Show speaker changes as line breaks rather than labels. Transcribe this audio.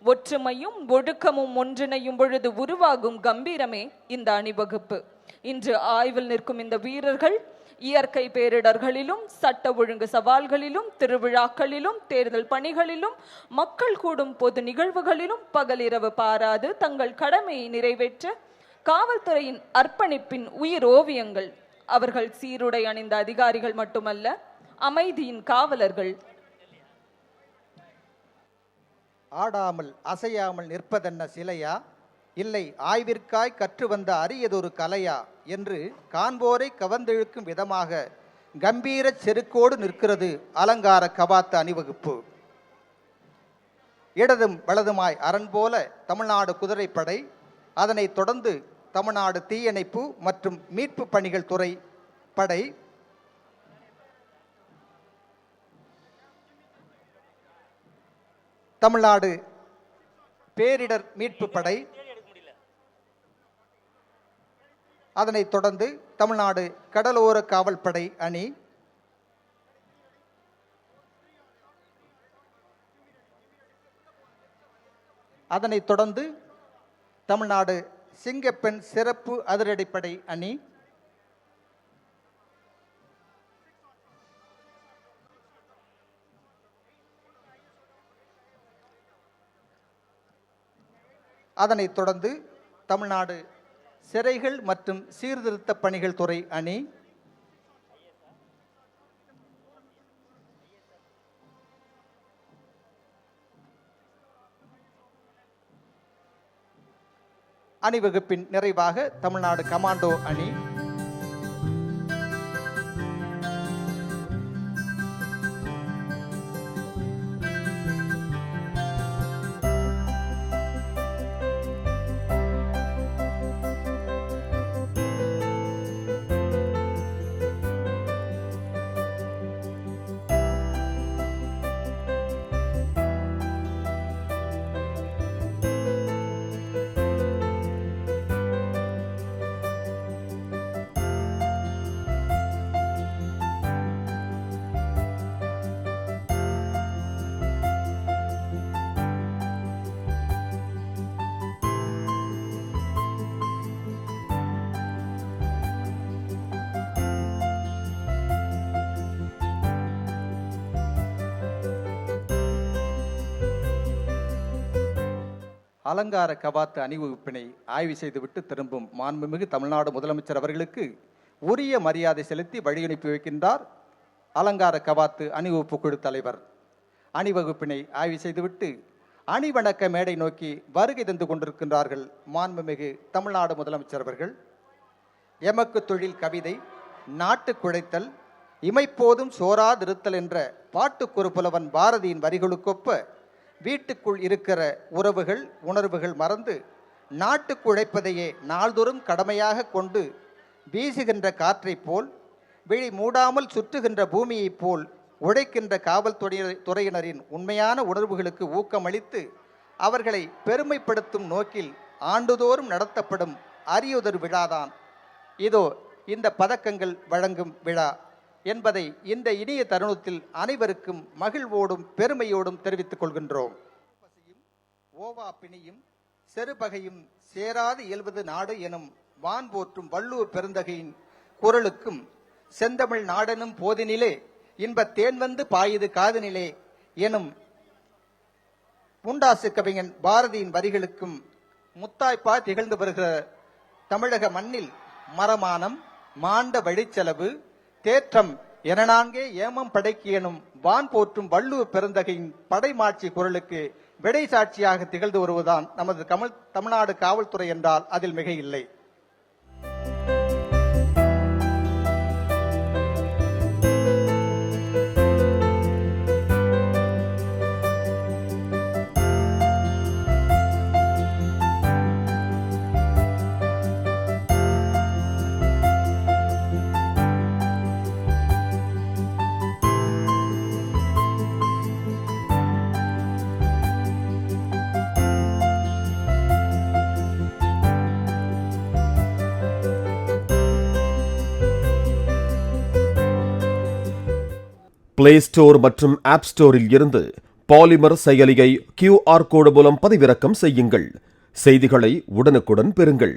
ஒற்றுமையும் ஒழுக்கமும் ஒன்றிணையும் பொழுது உருவாகும் கம்பீரமே இந்த அணிவகுப்பு. இன்று ஆய்வில் நிற்கும் இந்த வீரர்கள் இயற்கை பேரிடர்களிலும், சட்ட ஒழுங்கு சவால்களிலும், திருவிழாக்களிலும், தேர்தல் பணிகளிலும், மக்கள் கூடும் பொது நிகழ்வுகளிலும் பகலிரவு பாராது தங்கள் கடமையை நிறைவேற்ற காவல்துறையின் அர்ப்பணிப்பின் உயிர் ஓவியங்கள். அவர்கள் சீருடை அணிந்த அதிகாரிகள் மட்டுமல்ல, அமைதியின் காவலர்கள்.
ஆடாமல் அசையாமல் நிற்பதென்ன சிலையா, இல்லை ஆய்விற்காய் கற்று வந்த அரியதொரு கலையா என்று காண்போரை கவர்ந்தெழுக்கும் விதமாக கம்பீர செருக்கோடு நிற்கிறது அலங்கார கவாத்து அணிவகுப்பு. இடதும் வலதுமாய் அரண் போல தமிழ்நாடு குதிரைப்படை, அதனைத் தொடர்ந்து தமிழ்நாடு தீயணைப்பு மற்றும் மீட்பு பணிகள் துறை படை, தமிழ்நாடு பேரிடர் மீட்பு படை, அதனைத் தொடர்ந்து தமிழ்நாடு கடலோர காவல்படை அணி, அதனைத் தொடர்ந்து தமிழ்நாடு சிங்கப்பெண் சிறப்பு அதிரடிப்படை அணி, அதனைத் தொடர்ந்து தமிழ்நாடு சிறைகள் மற்றும் சீர்திருத்த பணிகள் துறை அணி, அணிவகுப்பின் நிறைவாக தமிழ்நாடு கமாண்டோ அணி, அலங்கார கவாத்து அணிவகுப்பினை ஆய்வு செய்துவிட்டு திரும்பும் மாண்புமிகு தமிழ்நாடு முதலமைச்சர் அவர்களுக்கு உரிய மரியாதை செலுத்தி வழியனுப்பி வைக்கின்றார் அலங்கார கவாத்து அணிவகுப்பு குழு தலைவர். அணிவகுப்பினை ஆய்வு செய்துவிட்டு அணிவணக்க மேடை நோக்கி வருகை தந்து கொண்டிருக்கின்றார்கள் மாண்புமிகு தமிழ்நாடு முதலமைச்சர் அவர்கள். எமக்கு தொழில் கவிதை, நாட்டு குழைத்தல், இமைப்போதும் சோராதிருத்தல் என்ற பாட்டுக்குறு புலவன் பாரதியின் வரிகளுக்கொப்ப வீட்டுக்குள் இருக்கிற உறவுகள் உணர்வுகள் மறந்து நாட்டுக்கு உழைப்பதையே நாள்தோறும் கடமையாக கொண்டு வீசுகின்ற காற்றைப் போல், விழி மூடாமல் சுற்றுகின்ற பூமியைப் போல் உழைக்கின்ற காவல்துறையினரின் உண்மையான உணர்வுகளுக்கு ஊக்கமளித்து அவர்களை பெருமைப்படுத்தும் நோக்கில் ஆண்டுதோறும் நடத்தப்படும் அரியதொரு விழாதான் இதோ இந்த பதக்கங்கள் வழங்கும் விழா என்பதை இந்த இனிய தருணத்தில் அனைவருக்கும் மகிழ்வோடும் பெருமையோடும் தெரிவித்துக் கொள்கின்றோம். ஓவா பிணியும் செருபகையும் சேராது இயல்வது நாடு எனும் வான் போற்றும் வள்ளுவர் பெருந்தகையின் குரலுக்கும், செந்தமிழ் நாடெனும் போதினிலே இன்ப தேன் வந்து பாயுது காதுநிலே எனும் முண்டாசு கவிஞன் பாரதியின் வரிகளுக்கும் முத்தாய்ப்பா திகழ்ந்து வருகிற தமிழக மண்ணில் மரமானம், மாண்ட வழிச்செலவு, தேற்றம் என நான்கே ஏமம் படைக்கியனும் வான் போற்றும் வள்ளுவர் பெருந்தகையின் படைமாட்சி குரலுக்கு விடை சாட்சியாக திகழ்ந்து வருவதுதான் நமது தமிழ்நாடு காவல்துறை என்றால் அதில் மிக இல்லை.
பிளே ஸ்டோர் மற்றும் ஆப் ஸ்டோரில் இருந்து பாலிமர் செயலியை QR கோடு மூலம் பதிவிறக்கம் செய்யுங்கள். செய்திகளை உடனுக்குடன் பெறுங்கள்.